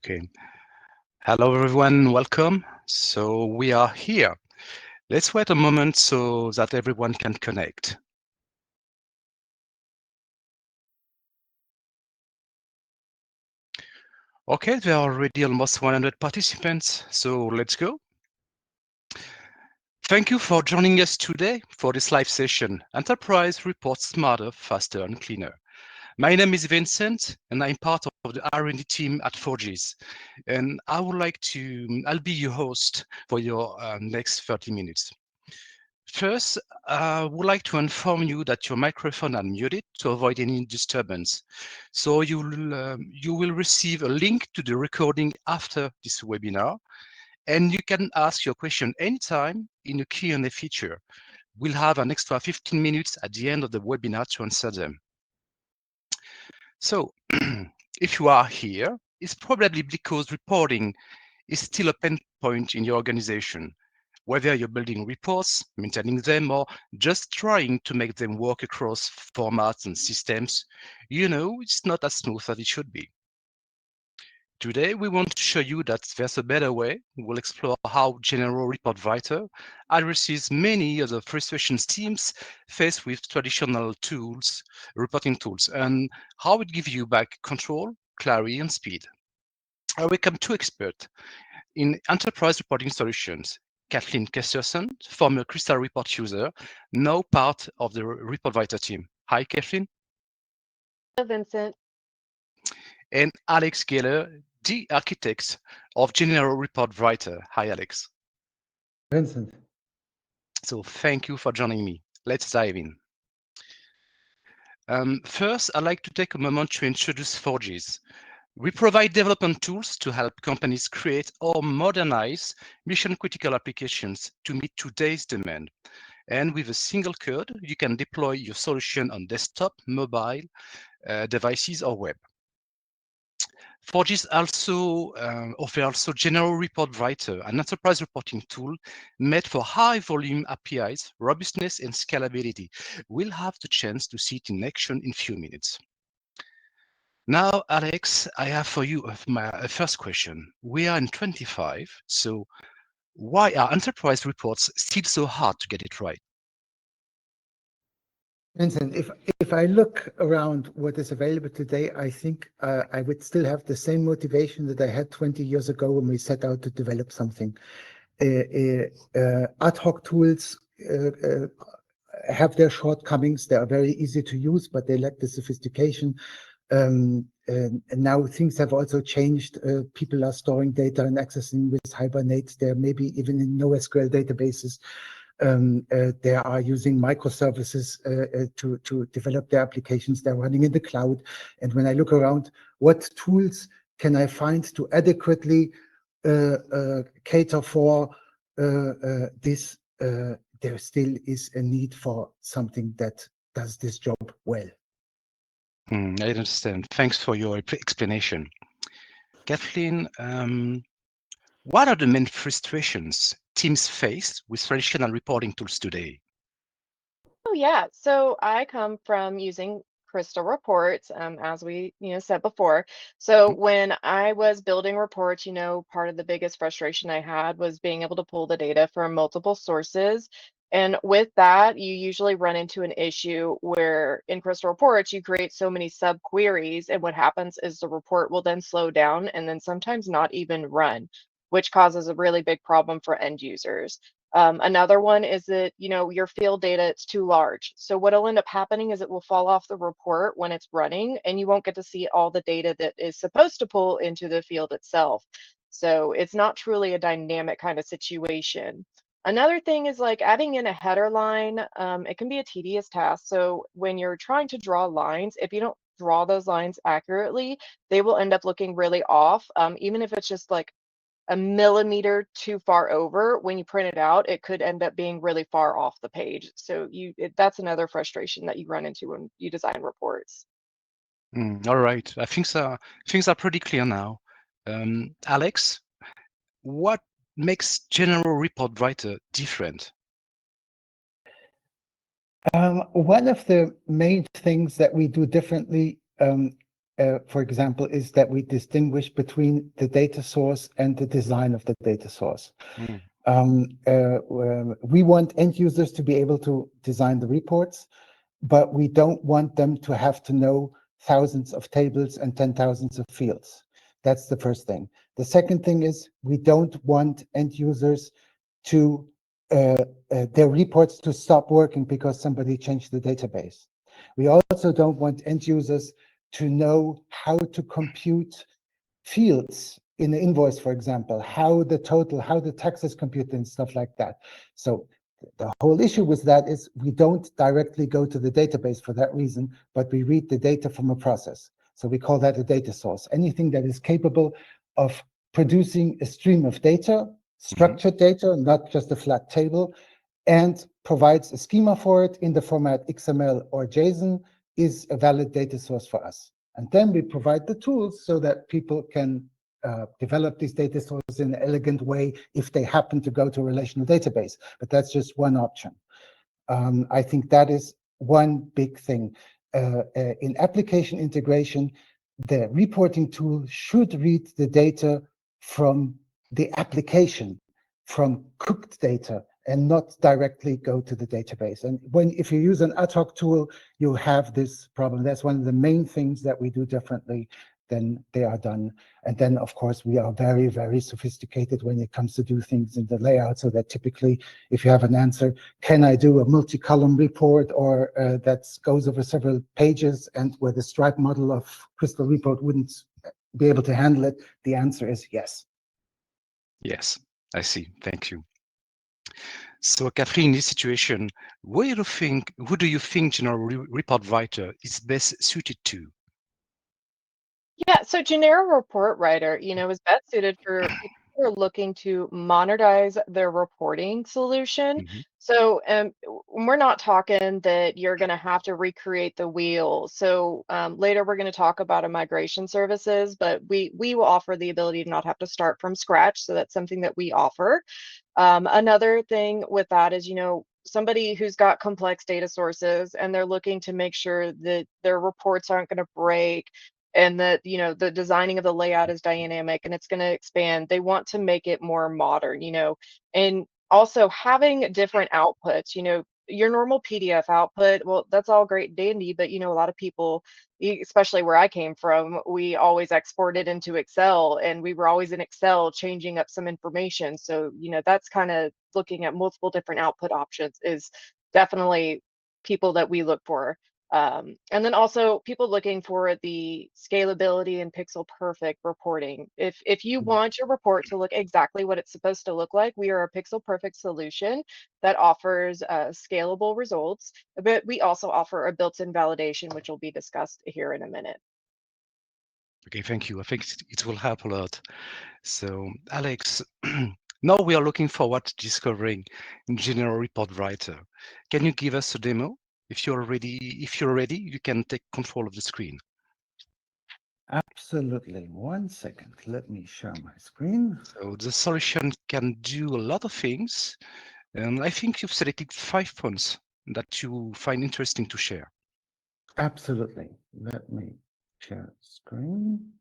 Okay. Hello, everyone. Welcome. So we are here. Let's wait a moment so that everyone can connect. Okay, there are already almost 100 participants, so let's go. Thank you for joining us today for this live session, Enterprise Reports Smarter, Faster, and Cleaner. My name is Vincent, and I'm part of the R&D team at 4Gs. And I'll be your host for your next 30 minutes. First, I would like to inform you that your microphone are muted to avoid any disturbance. So you will receive a link to the recording after this webinar, and you can ask your question anytime in the Q&A feature. We'll have an extra 15 minutes at the end of the webinar to answer them. So if you are here, it's probably because reporting is still a pain point in your organization. Whether you're building reports, maintaining them, or just trying to make them work across formats and systems, it's not as smooth as it should be. Today, we want to show you that there's a better way. We'll explore how Genero Report Writer addresses many of the frustrations teams face with traditional tools, reporting tools, and how it gives you back control, clarity, and speed. I welcome two experts in enterprise reporting solutions. Kathleen Kesterson, former Crystal Report user, now part of the Report Writer team. Hi, Kathleen. Hello, Vincent. And Alex Geller, the architect of Genero Report Writer. Hi, Alex. Vincent. So thank you for joining me. Let's dive in. First, I'd like to take a moment to introduce 4Gs. We provide development tools to help companies create or modernize mission-critical applications to meet today's demand. And with a single code, you can deploy your solution on desktop, mobile devices, or web. 4Gs also offer Genero Report Writer, an enterprise reporting tool made for high-volume APIs, robustness, and scalability. We'll have the chance to see it in action in a few minutes. Now, Alex, I have for you my first question. We are in 25, so why are enterprise reports still so hard to get it right? Vincent, if I look around what is available today, I think I would still have the same motivation that I had 20 years ago when we set out to develop something. Ad hoc tools have their shortcomings. They are very easy to use, but they lack the sophistication. And now things have also changed. People are storing data and accessing with Hibernate. They're maybe even in NoSQL databases. They are using microservices to develop their applications. They're running in the cloud. And when I look around, what tools can I find to adequately cater for this? There still is a need for something that does this job well. I understand. Thanks for your explanation. Kathleen, what are the main frustrations teams face with traditional reporting tools today? Oh yeah, so I come from using Crystal Reports, as we said before. So when I was building reports, part of the biggest frustration I had was being able to pull the data from multiple sources. And with that, you usually run into an issue where in Crystal Reports, you create so many subqueries, and what happens is the report will then slow down and then sometimes not even run, which causes a really big problem for end users. Another one is that, your field data, it's too large. So what'll end up happening is it will fall off the report when it's running, and you won't get to see all the data that is supposed to pull into the field itself. So it's not truly a dynamic kind of situation. Another thing is like adding in a header line. It can be a tedious task. So when you're trying to draw lines, if you don't draw those lines accurately, they will end up looking really off. Even if it's just like a millimeter too far over, when you print it out, it could end up being really far off the page. So that's another frustration that you run into when you design reports. All right, I think things are pretty clear now. Alex, what makes Genero Report Writer different? One of the main things that we do differently for example, is that we distinguish between the data source and the design of the data source. Mm. We want end users to be able to design the reports, but we don't want them to have to know thousands of tables and 10,000s of fields. That's the first thing. The second thing is we don't want end users to their reports to stop working because somebody changed the database. We also don't want end users to know how to compute fields in the invoice, for example, how the total, how the tax is computed and stuff like that. So the whole issue with that is we don't directly go to the database for that reason, but we read the data from a process. So we call that a data source. Anything that is capable of producing a stream of data, structured data, not just a flat table, and provides a schema for it in the format XML or JSON is a valid data source for us. And then we provide the tools so that people can develop these data sources in an elegant way if they happen to go to a relational database. But that's just one option. I think that is one big thing. In application integration, the reporting tool should read the data from the application, from cooked data, and not directly go to the database. And if you use an ad hoc tool, you have this problem. That's one of the main things that we do differently than they are done. And then, of course, we are very, very sophisticated when it comes to do things in the layout, so that typically, if you have an answer, can I do a multi-column report or that goes over several pages and where the stripe model of Crystal Report wouldn't be able to handle it? The answer is yes. Yes, I see. Thank you. So, Catherine, in this situation, who do you think Genero Report Writer is best suited to? Yeah, so Genero Report Writer, is best suited for people who are looking to modernize their reporting solution. Mhm. So we're not talking that you're going to have to recreate the wheel. So later we're going to talk about a migration services, but we will offer the ability to not have to start from scratch. So that's something that we offer. Another thing with that is, somebody who's got complex data sources and they're looking to make sure that their reports aren't going to break and that, the designing of the layout is dynamic and it's going to expand. They want to make it more modern, and also having different outputs, your normal PDF output, well, that's all great and dandy, but, a lot of people, especially where I came from, we always exported into Excel and we were always in Excel changing up some information. So, that's kind of looking at multiple different output options is definitely people that we look for. And then also people looking for the scalability and pixel perfect reporting. If you want your report to look exactly what it's supposed to look like, we are a pixel perfect solution that offers scalable results, but we also offer a built-in validation, which will be discussed here in a minute. Okay, thank you. I think it will help a lot. So, Alex, now we are looking forward to discovering Genero Report Writer. Can you give us a demo? If you're ready, you can take control of the screen. Absolutely. 1 second. Let me share my screen. So the solution can do a lot of things, and I think you've selected 5 points that you find interesting to share. Absolutely. Let me share screen.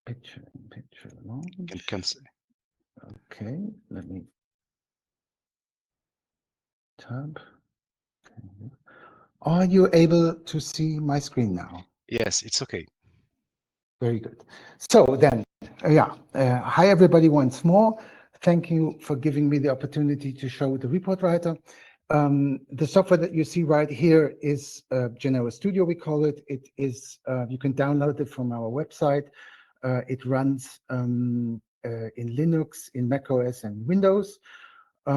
Picture You can launch. cancel. Okay, let me tab. Okay. Are you able to see my screen now? Yes, it's okay. Very good. So then, hi everybody once more. Thank you for giving me the opportunity to show the report writer. The software that you see right here is Genero Studio, we call it. It is, you can download it from our website. It runs in Linux, in macOS and Windows. I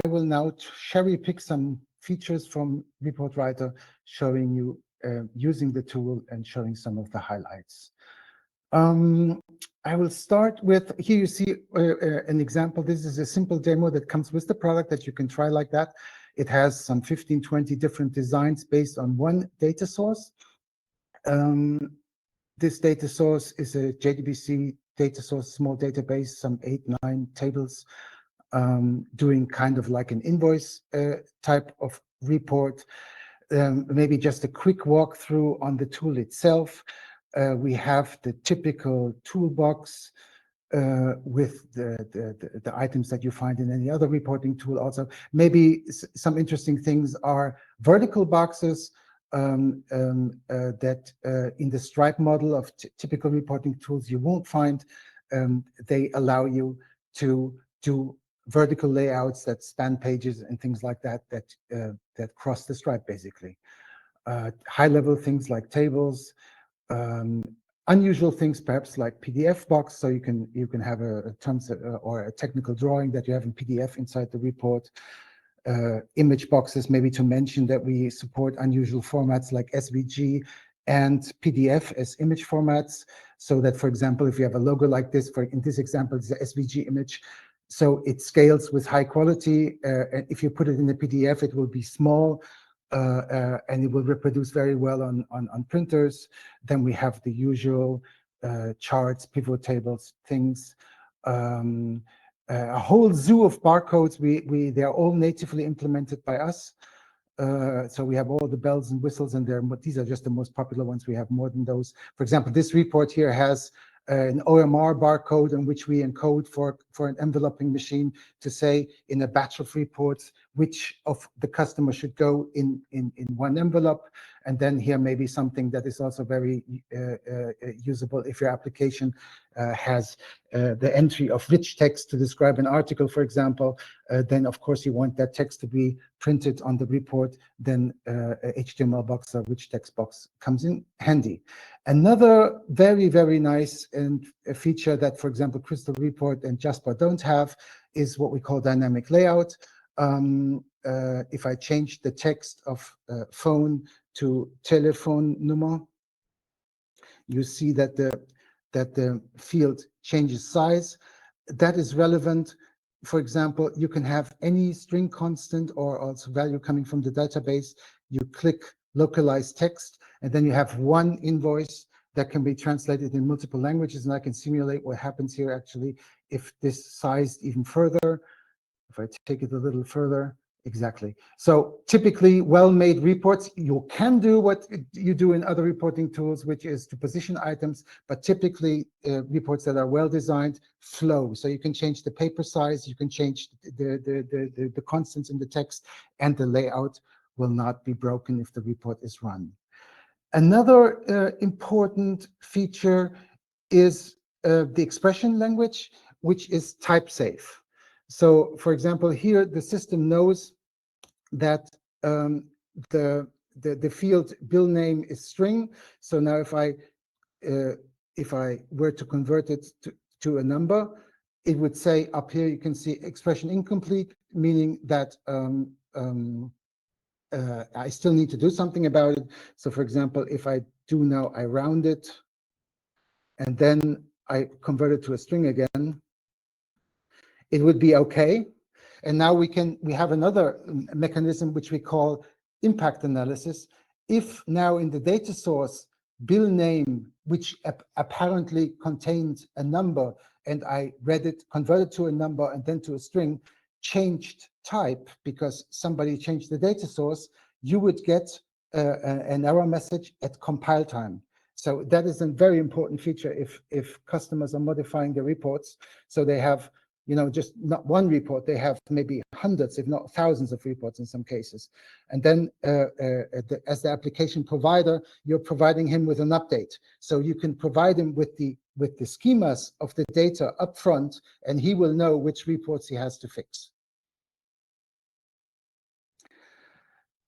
will now cherry pick some features from Report Writer, showing you using the tool and showing some of the highlights. I will start with, here you see an example. This is a simple demo that comes with the product that you can try like that. It has some 15, 20 different designs based on one data source. This data source is a JDBC data source, small database, some 8, 9 tables, doing kind of like an invoice type of report. maybe just a quick walkthrough on the tool itself. We have the typical toolbox with the items that you find in any other reporting tool. Also, maybe some interesting things are vertical boxes that in the stripe model of typical reporting tools you won't find. They allow you to do vertical layouts that span pages and things like that that cross the stripe basically. High-level things like tables, unusual things perhaps like PDF box, so you can have a terms or a technical drawing that you have in PDF inside the report. Image boxes, maybe to mention that we support unusual formats like SVG and PDF as image formats, so that, for example, if you have a logo like this, in this example, it's a SVG image, so it scales with high quality. And if you put it in a PDF, it will be small, and it will reproduce very well on printers. Then we have the usual charts, pivot tables, things. A whole zoo of barcodes. They are all natively implemented by us. So we have all the bells and whistles, and these are just the most popular ones. We have more than those. For example, this report here has an OMR barcode in which we encode for an enveloping machine to say in a batch of reports which of the customer should go in one envelope. And then here maybe something that is also very usable if your application has the entry of rich text to describe an article, for example, then of course you want that text to be printed on the report, then a HTML box or rich text box comes in handy. Another very, very nice and a feature that, for example, Crystal Report and Jasper don't have is what we call dynamic layout. If I change the text of phone to telephone number, you see that the field changes size. That is relevant. For example, you can have any string constant or also value coming from the database. You click localize text, and then you have one invoice that can be translated in multiple languages, and I can simulate what happens here actually if this sized even further. If I take it a little further, exactly. So typically well-made reports, you can do what you do in other reporting tools, which is to position items, but typically reports that are well-designed flow. So you can change the paper size, you can change the constants in the text, and the layout will not be broken if the report is run. Another important feature is the expression language, which is type safe. So, for example, here the system knows that the field bill name is string. So now if I were to convert it to a number, it would say up here you can see expression incomplete, meaning that I still need to do something about it. So, for example, if I do now, I round it, and then I convert it to a string again, it would be okay. And now we have another mechanism which we call impact analysis. If now in the data source bill name, which apparently contained a number, and I read it, converted to a number and then to a string, changed type because somebody changed the data source, you would get an error message at compile time. So that is a very important feature if customers are modifying their reports. So they have, just not one report, they have maybe hundreds, if not thousands of reports in some cases. And then as the application provider, you're providing him with an update. So you can provide him with the schemas of the data upfront, and he will know which reports he has to fix.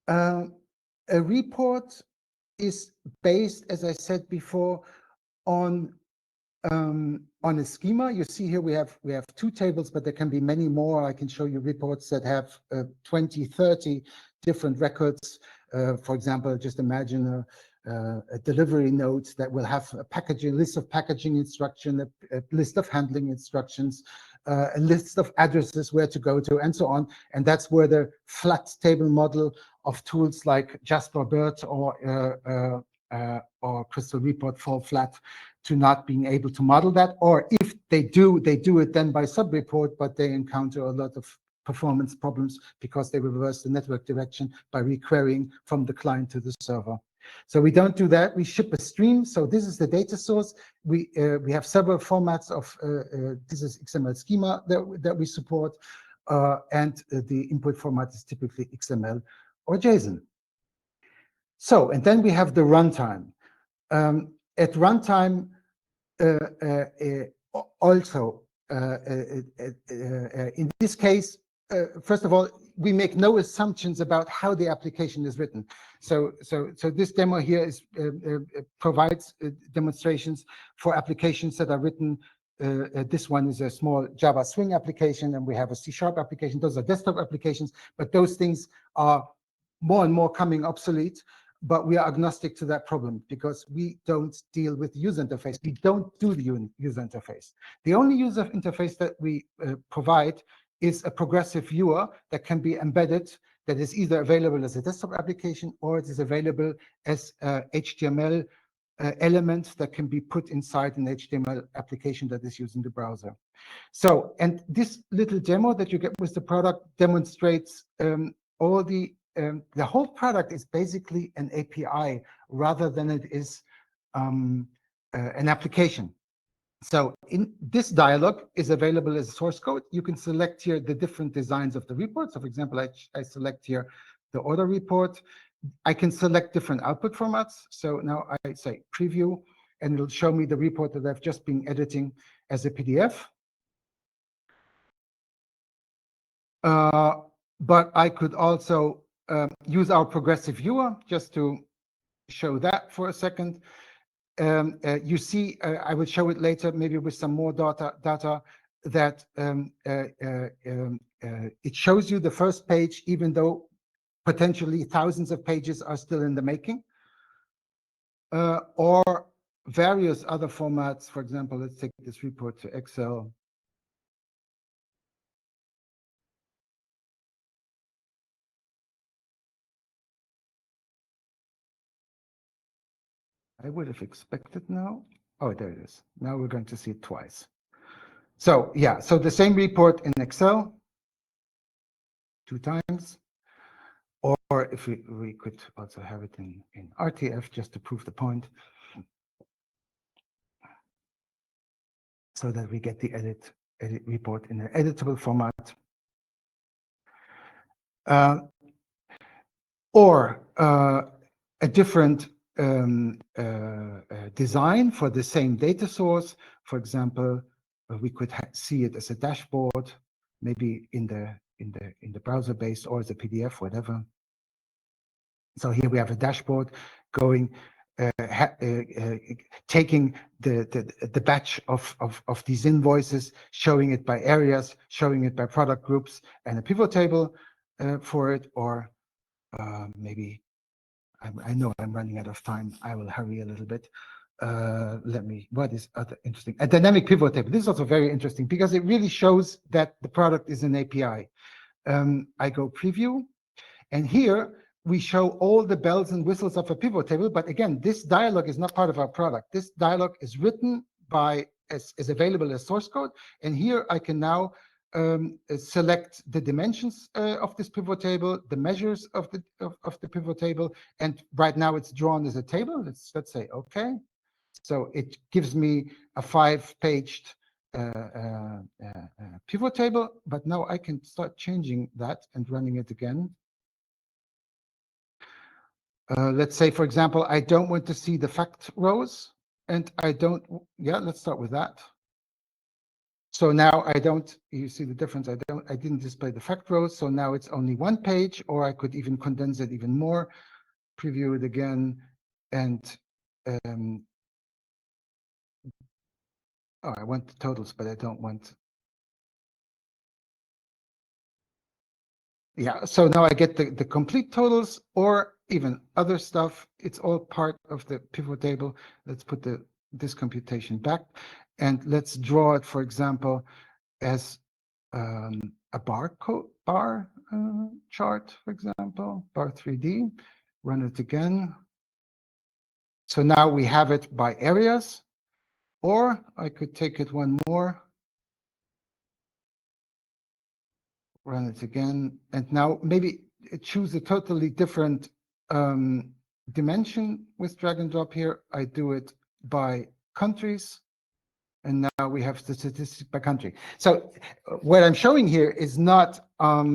A report is based, as I said before, on a schema. You see here we have two tables, but there can be many more. I can show you reports that have 20, 30 different records. For example, just imagine a delivery note that will have a list of packaging instruction, a list of handling instructions, a list of addresses where to go to, and so on. And that's where the flat table model of tools like Jasper BERT or Crystal Report fall flat to not being able to model that. Or if they do it then by sub-report, but they encounter a lot of performance problems because they reverse the network direction by requerying from the client to the server. So we don't do that. We ship a stream. So this is the data source. We have several formats of this is XML schema that we support, and the input format is typically XML or JSON. So, and then we have the runtime. At runtime, also, in this case, first of all, we make no assumptions about how the application is written. So this demo here provides demonstrations for applications that are written. This one is a small Java Swing application, and we have a C# application. Those are desktop applications, but those things are more and more coming obsolete. But we are agnostic to that problem because we don't deal with user interface. We don't do the user interface. The only user interface that we provide is a progressive viewer that can be embedded, that is either available as a desktop application or it is available as HTML element that can be put inside an HTML application that is using the browser. So, and this little demo that you get with the product demonstrates all the whole product is basically an API rather than it is an application. So in this dialog is available as source code. You can select here the different designs of the report. So for example, I select here the order report. I can select different output formats. So now I say preview, and it'll show me the report that I've just been editing as a PDF. But I could also use our progressive viewer just to show that for a second. You see, I will show it later, maybe with some more data that it shows you the first page, even though potentially thousands of pages are still in the making, or various other formats. For example, let's take this report to Excel. I would have expected now. Oh, there it is. Now we're going to see it twice. So yeah, so the same report in Excel 2 times, or if we could also have it in RTF just to prove the point, so that we get the edit report in an editable format. Or a different design for the same data source. For example, we could see it as a dashboard, maybe in the browser base or as a PDF, whatever. So here we have a dashboard going, taking the batch of these invoices, showing it by areas, showing it by product groups, and a pivot table for it. Or maybe I know I'm running out of time. I will hurry a little bit. What is other interesting? A dynamic pivot table. This is also very interesting because it really shows that the product is an API. I go preview, and here we show all the bells and whistles of a pivot table. But again, this dialog is not part of our product. This dialog is written by, is available as source code. And here I can now select the dimensions of this pivot table, the measures of the pivot table. And right now it's drawn as a table. Let's say, okay. So it gives me a 5-paged pivot table, but now I can start changing that and running it again. Let's say, for example, I don't want to see the fact rows, and I don't, yeah, let's start with that. So now I don't, you see the difference, I didn't display the fact rows, so now it's only 1 page, or I could even condense it even more, preview it again, and I want the totals, but I don't want. Yeah, so now I get the complete totals or even other stuff. It's all part of the pivot table. Let's put this computation back, and let's draw it, for example, as a bar chart, for example, bar 3D. Run it again. So now we have it by areas, or I could take it one more. run it again. And now maybe choose a totally different dimension with drag and drop here. I do it by countries. And now we have the statistics by country. So what I'm showing here is not a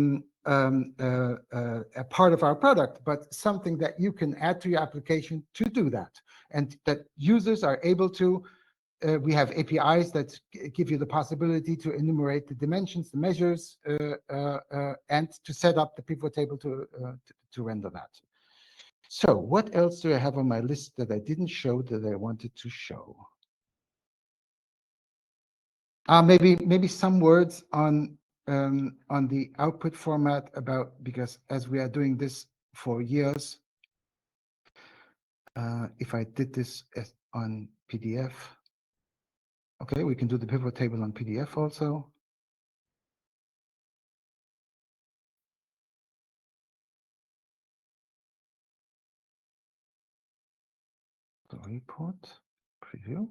part of our product, but something that you can add to your application to do that. And that users are able to, we have APIs that give you the possibility to enumerate the dimensions, the measures, and to set up the pivot table to render that. So what else do I have on my list that I didn't show that I wanted to show? Maybe some words on the output format about, because as we are doing this for years, if I did this on PDF, okay, we can do the pivot table on PDF also. The report preview.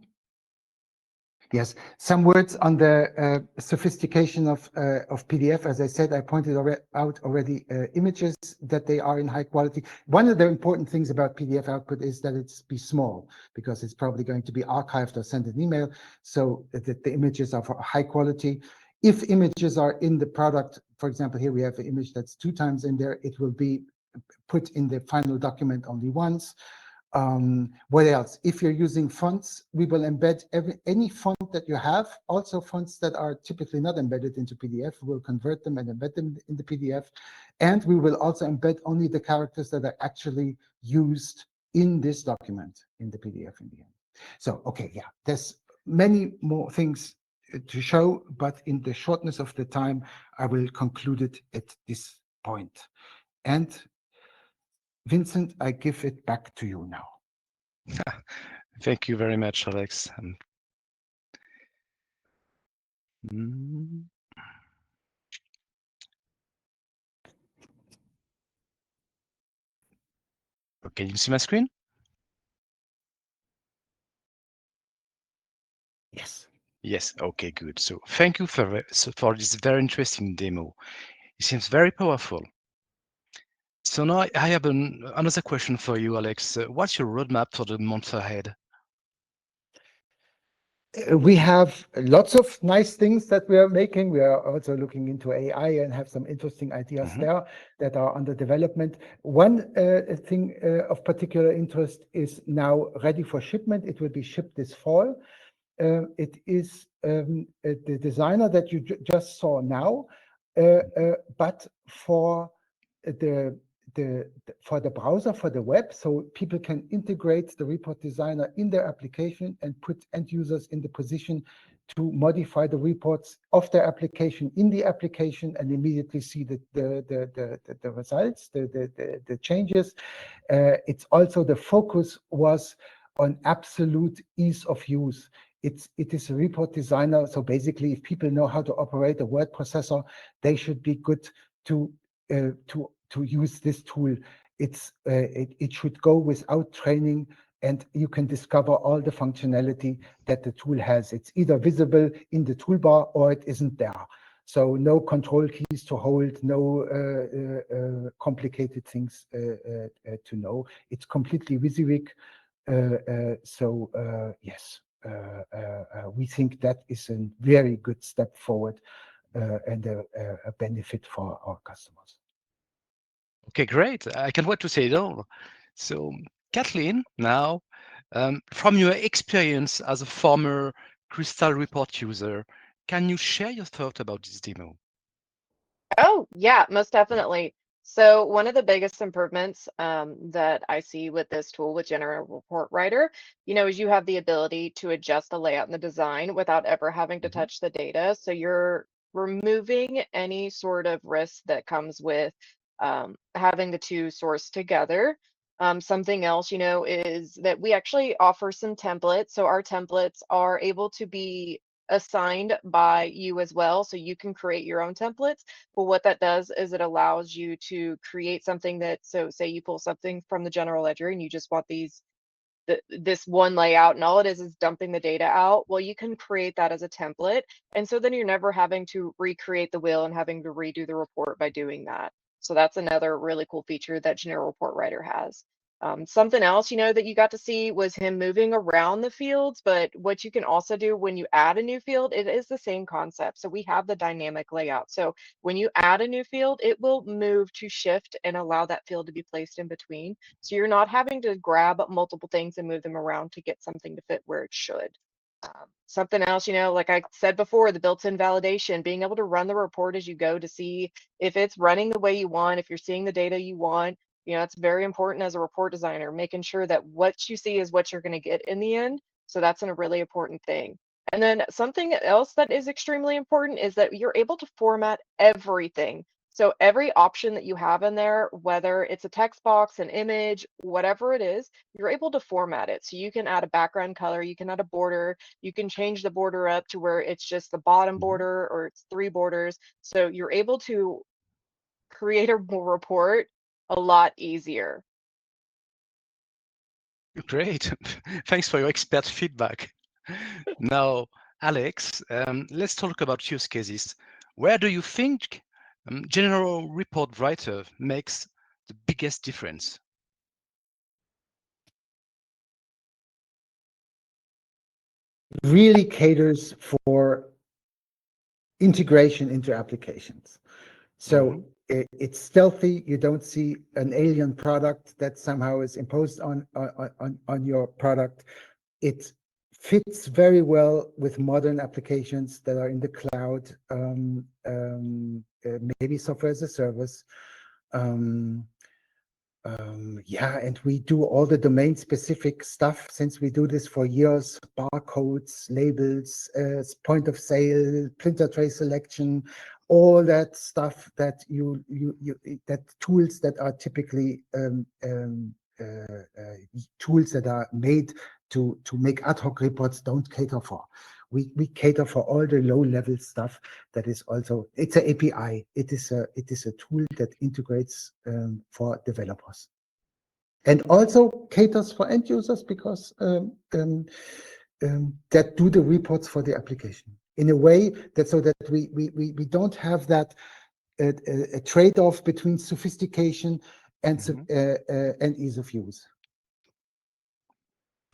Yes, some words on the sophistication of PDF. As I said, I pointed out already images that they are in high quality. One of the important things about PDF output is that it's be small, because it's probably going to be archived or sent an email, so that the images are of high quality. If images are in the product, for example, here we have an image that's 2 times in there, it will be put in the final document only once. What else? If you're using fonts, we will embed any font that you have. Also, fonts that are typically not embedded into PDF, we'll convert them and embed them in the PDF. And we will also embed only the characters that are actually used in this document in the PDF in the end. So, okay, yeah, there's many more things to show, but in the shortness of the time, I will conclude it at this point. And Vincent, I give it back to you now. Thank you very much, Alex. Can you see my screen? Yes. Yes. Okay, good. So thank you for this very interesting demo. It seems very powerful. So now I have another question for you, Alex. What's your roadmap for the months ahead? We have lots of nice things that we are making. We are also looking into AI and have some interesting ideas there that are under development. One thing of particular interest is now ready for shipment. It will be shipped this fall. It is the designer that you just saw now, but for the for the browser, for the web, so people can integrate the report designer in their application and put end users in the position to modify the reports of their application in the application and immediately see the results, the changes. It's also, the focus was on absolute ease of use. It is a report designer, so basically, if people know how to operate a word processor, they should be good to use this tool. It should go without training, and you can discover all the functionality that the tool has. It's either visible in the toolbar or it isn't there. So no control keys to hold, no complicated things to know. It's completely WYSIWYG. Yes, we think that is a very good step forward and a benefit for our customers. Okay, great. I can't wait to say it all. So, Kathleen, now, from your experience as a former Crystal Report user, can you share your thought about this demo? Oh, yeah, most definitely. So one of the biggest improvements that I see with this tool with Genero Report Writer, is you have the ability to adjust the layout and the design without ever having to touch the data. So you're removing any sort of risk that comes with having the two source together. Something else, is that we actually offer some templates. So our templates are able to be assigned by you as well. So you can create your own templates. But what that does is it allows you to create something that, so say you pull something from the general ledger and you just want these this one layout, and all it is dumping the data out. Well, you can create that as a template. And so then you're never having to recreate the wheel and having to redo the report by doing that. So that's another really cool feature that Genero Report Writer has. Something else, that you got to see was him moving around the fields, but what you can also do when you add a new field, it is the same concept. So we have the dynamic layout. So when you add a new field, it will move to shift and allow that field to be placed in between. So you're not having to grab multiple things and move them around to get something to fit where it should. Something else, like I said before, the built-in validation, being able to run the report as you go to see if it's running the way you want, if you're seeing the data you want. It's very important as a report designer, making sure that what you see is what you're going to get in the end. So that's a really important thing. And then something else that is extremely important is that you're able to format everything. So every option that you have in there, whether it's a text box, an image, whatever it is, you're able to format it. So you can add a background color, you can add a border, you can change the border up to where it's just the bottom Mhm. border or it's 3 borders. So you're able to create a report a lot easier. Great. Thanks for your expert feedback. Now, Alex, let's talk about use cases. Where do you think General Report Writer makes the biggest difference? Really caters for integration into applications. So it's stealthy. You don't see an alien product that somehow is imposed on your product. It fits very well with modern applications that are in the cloud, maybe software as a service. Um, yeah, and we do all the domain specific stuff since we do this for years, barcodes, labels, point of sale, printer tray selection, all that stuff that that tools that are typically tools that are made to make ad hoc reports don't cater for. We cater for all the low level stuff that is also, it's an API. It is a tool that integrates for developers and also caters for end users because that do the reports for the application in a way that so that we don't have that a trade-off between sophistication and and ease of use.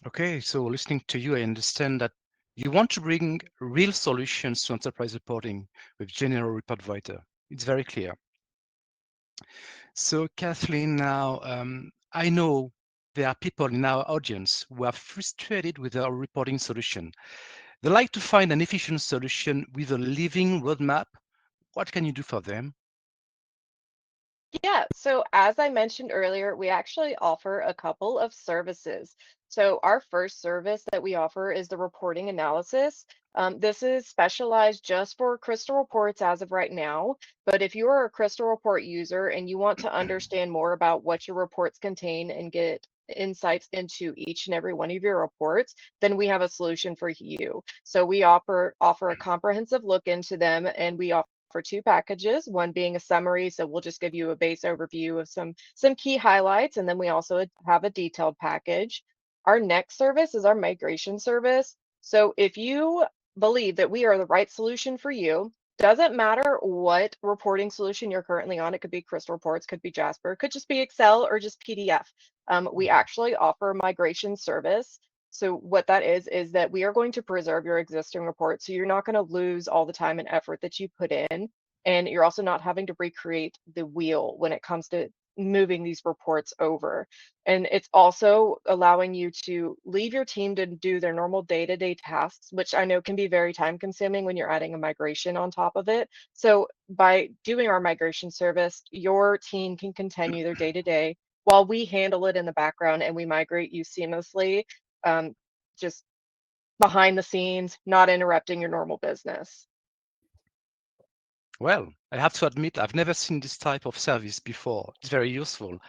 Okay, so listening to you, I understand that you want to bring real solutions to enterprise reporting with General Report Writer. It's very clear. So, Kathleen, now I know there are people in our audience who are frustrated with our reporting solution. They like to find an efficient solution with a living roadmap. What can you do for them? Yeah, so as I mentioned earlier, we actually offer a couple of services. So our first service that we offer is the reporting analysis. This is specialized just for Crystal Reports as of right now. But if you are a Crystal Report user and you want to understand more about what your reports contain and get insights into each and every one of your reports, then we have a solution for you. So we offer a comprehensive look into them, and we offer for 2 packages, one being a summary. So we'll just give you a base overview of some key highlights. And then we also have a detailed package. Our next service is our migration service. So if you believe that we are the right solution for you, doesn't matter what reporting solution you're currently on. It could be Crystal Reports, could be Jasper, could just be Excel or just PDF. We actually offer a migration service. So what that is that we are going to preserve your existing report. So you're not going to lose all the time and effort that you put in. And you're also not having to recreate the wheel when it comes to moving these reports over. And it's also allowing you to leave your team to do their normal day-to-day tasks, which I know can be very time consuming when you're adding a migration on top of it. So by doing our migration service, your team can continue their day-to-day while we handle it in the background and we migrate you seamlessly, um, just behind the scenes, not interrupting your normal business. Well, I have to admit, I've never seen this type of service before. It's very useful.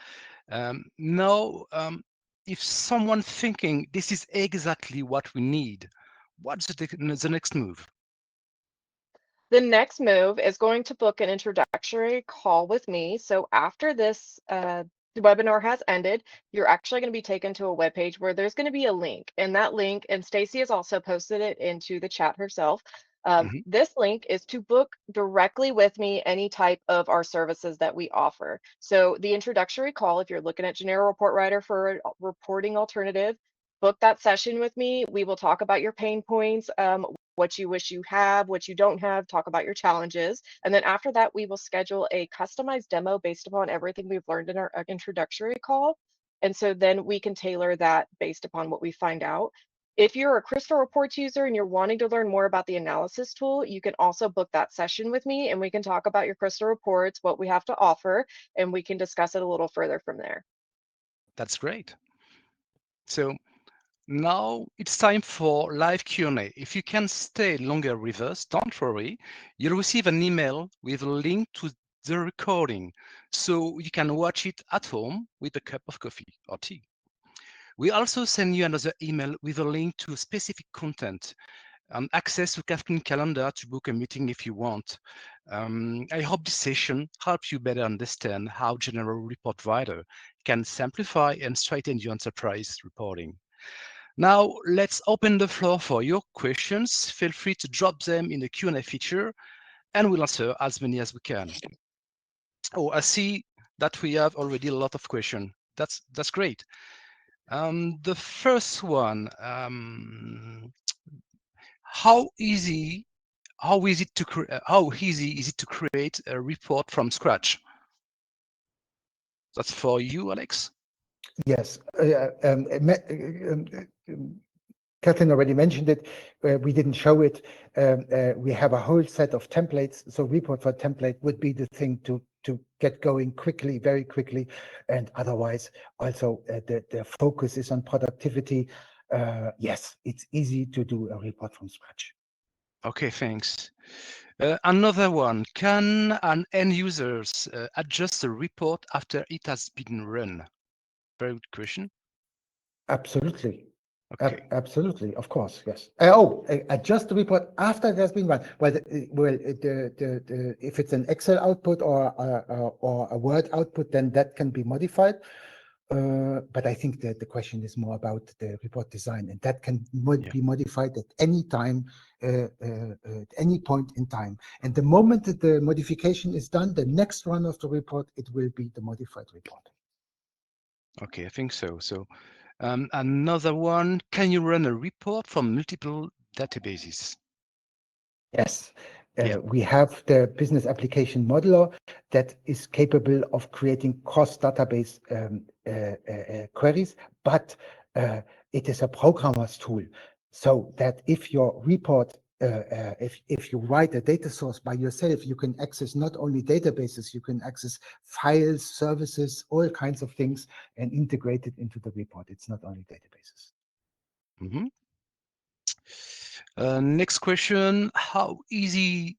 Now, if someone thinking this is exactly what we need, what's the next move? The next move is going to book an introductory call with me. So after this the webinar has ended, you're actually going to be taken to a web page where there's going to be a link. And that link, and Stacy has also posted it into the chat herself. Mhm. This link is to book directly with me any type of our services that we offer. So the introductory call, if you're looking at Genero Report Writer for a reporting alternative, book that session with me. We will talk about your pain points, what you wish you have, what you don't have, talk about your challenges. And then after that, we will schedule a customized demo based upon everything we've learned in our introductory call. And so then we can tailor that based upon what we find out. If you're a Crystal Reports user and you're wanting to learn more about the analysis tool, you can also book that session with me and we can talk about your Crystal Reports, what we have to offer, and we can discuss it a little further from there. That's great. So now it's time for live Q&A. If you can stay longer with us, don't worry. You'll receive an email with a link to the recording, so you can watch it at home with a cup of coffee or tea. We also send you another email with a link to specific content and access to Kathleen calendar to book a meeting if you want. I hope this session helps you better understand how Genero Report Writer can simplify and straighten your enterprise reporting. Now, let's open the floor for your questions. Feel free to drop them in the Q&A feature, and we'll answer as many as we can. Oh, I see that we have already a lot of questions. That's great. The first one, how easy how easy is it to create a report from scratch? That's for you, Alex. Yes. Kathleen already mentioned it. We didn't show it. We have a whole set of templates. So report for template would be the thing to get going quickly, very quickly. And otherwise, also the focus is on productivity. Yes, it's easy to do a report from scratch. Okay, thanks. Another one, can an end users adjust a report after it has been run? Very good question. Absolutely. Okay. Absolutely, of course, yes. Adjust the report after it has been run. Well, if it's an Excel output or a Word output, then that can be modified. But I think that the question is more about the report design, and that can be modified at any time, at any point in time. And the moment that the modification is done, the next run of the report, it will be the modified report. Okay, I think so. So another one, can you run a report from multiple databases? Yes. We have the business application modeler that is capable of creating cross database queries, but it is a programmer's tool. So that if your report, if you write a data source by yourself, you can access not only databases, you can access files, services, all kinds of things, and integrate it into the report. It's not only databases. Mm-hmm. Next question, how easy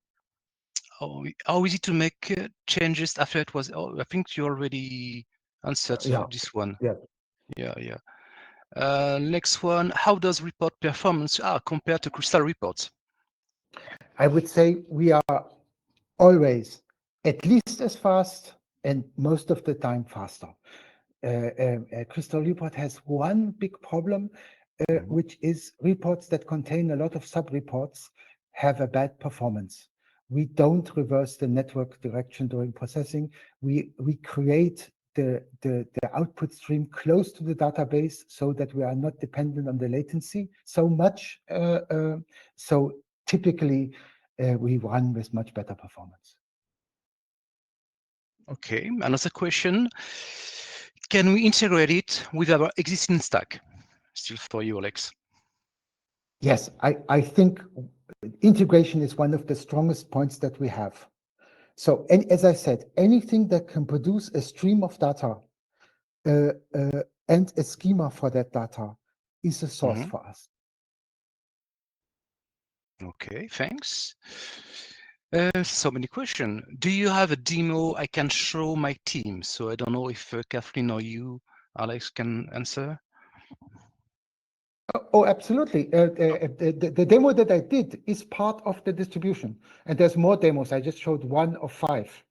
to make changes after it was, I think you already answered this one. Yeah. Next one, how does report performance compare to Crystal reports? I would say we are always at least as fast and most of the time faster. Crystal Report has one big problem, which is reports that contain a lot of sub-reports have a bad performance. We don't reverse the network direction during processing. We create the output stream close to the database so that we are not dependent on the latency so much. So typically, we run with much better performance. Okay, another question. Can we integrate it with our existing stack? Still for you, Alex. Yes, I think integration is one of the strongest points that we have. So, and as I said, anything that can produce a stream of data and a schema for that data is a source for us. Okay, thanks. So many questions. Do you have a demo I can show my team? So I don't know if Kathleen or you, Alex, can answer. Oh, absolutely. The demo that I did is part of the distribution. And there's more demos. I just showed one of 5.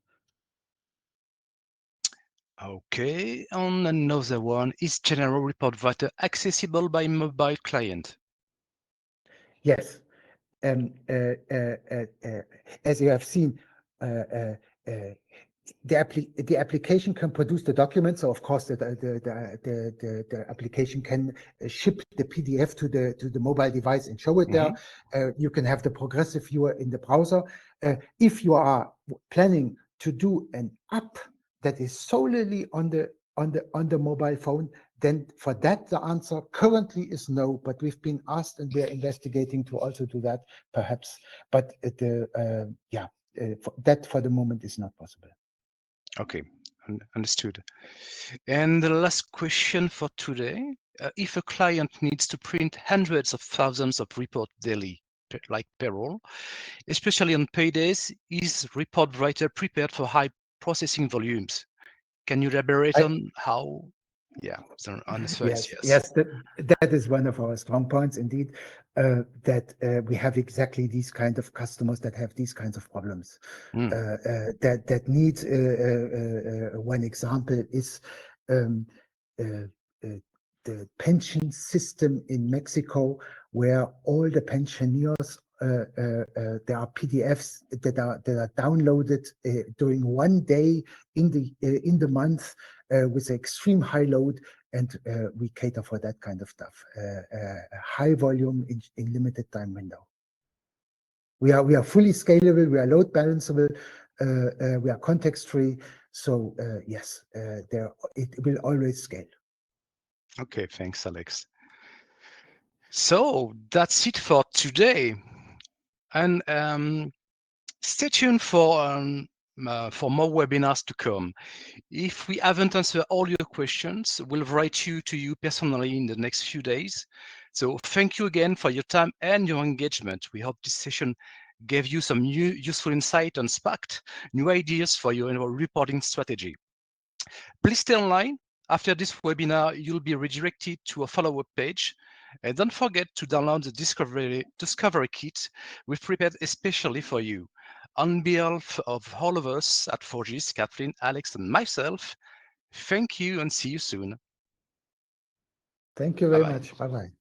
Okay, on another one, is Genero Report Writer accessible by mobile client? Yes. um, uh, uh, uh, uh, as you have seen, uh, uh, uh, the application can produce the document. So of course, the application can ship the PDF to the mobile device and show it there. Mhm. You can have the progressive viewer in the browser. If you are planning to do an app that is solely on the mobile phone, then for that the answer currently is no. But we've been asked and we're investigating to also do that, perhaps. But that for the moment is not possible. Okay, understood. And the last question for today, if a client needs to print hundreds of thousands of reports daily, like payroll, especially on paydays, is Report Writer prepared for high processing volumes? Can you elaborate I, on how? Yeah, the answer is Yes, yes. yes, that is one of our strong points indeed, that we have exactly these kind of customers that have these kinds of problems. Mm. That need, one example is um, uh, uh, the pension system in Mexico, where all the pensioners, there are PDFs that are downloaded during one day in the month with extreme high load, and we cater for that kind of stuff. High volume in limited time window. We are fully scalable. We are load balanceable. We are context free. So yes, there it will always scale. Okay, thanks, Alex. So that's it for today. And stay tuned for more webinars to come. If we haven't answered all your questions, we'll write to you personally in the next few days. So thank you again for your time and your engagement. We hope this session gave you some new useful insight and sparked new ideas for your reporting strategy. Please stay online. After this webinar, you'll be redirected to a follow-up page. And don't forget to download the Discovery Kit we've prepared especially for you. On behalf of all of us at 4G's, Kathleen, Alex, and myself, thank you and see you soon. Thank you very Bye-bye. much. Bye bye.